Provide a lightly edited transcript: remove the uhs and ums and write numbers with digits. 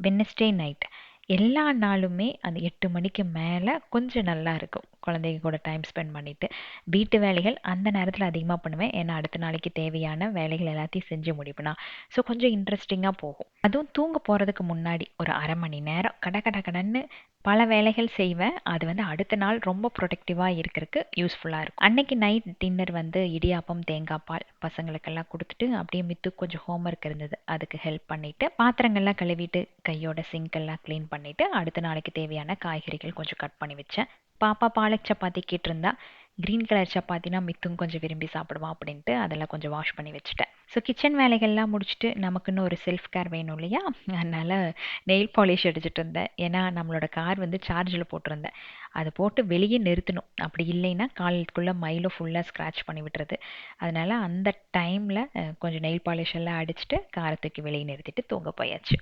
Wednesday night. எல்லா நாளுமே அந்த 8 மணிக்கு மேலே கொஞ்சம் நல்லா இருக்கும். குழந்தைங்க கூட டைம் ஸ்பெண்ட் பண்ணிட்டு, வீட்டு வேலைகள் அந்த நேரத்தில் அதிகமாக பண்ணுவேன். ஏன்னா அடுத்த நாளைக்கு தேவையான வேலைகள் எல்லாத்தையும் செஞ்சு முடிப்பேனா. ஸோ கொஞ்சம் இன்ட்ரெஸ்டிங்காக போகும். அதுவும் தூங்க போகிறதுக்கு முன்னாடி ஒரு அரை மணி நேரம் கட கட கடன்னு பல வேலைகள் செய்வேன். அது வந்து அடுத்த நாள் ரொம்ப ப்ரொடக்டிவாக இருக்கிறதுக்கு யூஸ்ஃபுல்லாக இருக்கும். அன்னைக்கு நைட் டின்னர் வந்து இடியாப்பம், தேங்காய் பால் பசங்களுக்கெல்லாம் கொடுத்துட்டு, அப்படியே மித்து கொஞ்சம் ஹோம்ஒர்க் இருந்தது அதுக்கு ஹெல்ப் பண்ணிவிட்டு, பாத்திரங்கள்லாம் கழுவிட்டு கையோட சிங்க்கெல்லாம் க்ளீன் பண்ணிவிட்டு, அடுத்த நாளைக்கு தேவையான காய்கறிகள் கொஞ்சம் கட் பண்ணி வச்சேன். பாப்பா பாலக் சப்பாத்தி கேட்டிருந்தா. க்ரீன் கலர் சப்பாத்தினா மித்தும் கொஞ்சம் விரும்பி சாப்பிடுவான் அப்படின்ட்டு அதெல்லாம் கொஞ்சம் வாஷ் பண்ணி வச்சுட்டேன். ஸோ கிச்சன் வேலைகள்லாம் முடிச்சுட்டு நமக்குன்னு ஒரு செல்ஃப் கேர் வேணும் இல்லையா? அதனால் நெயில் பாலிஷ் அடிச்சுட்டு இருந்தேன். ஏன்னா நம்மளோட கார் வந்து சார்ஜில் போட்டிருந்தேன். அதை போட்டு வெளியே நிறுத்தணும். அப்படி இல்லைன்னா காலுக்குள்ளே மயிலும் ஃபுல்லாக ஸ்க்ராட்ச் பண்ணி விட்டுறது. அதனால் அந்த டைமில் கொஞ்சம் நெயில் பாலிஷ் எல்லாம் அடிச்சுட்டு காரை தூக்கி வெளியே நிறுத்திட்டு தூங்க போயாச்சு.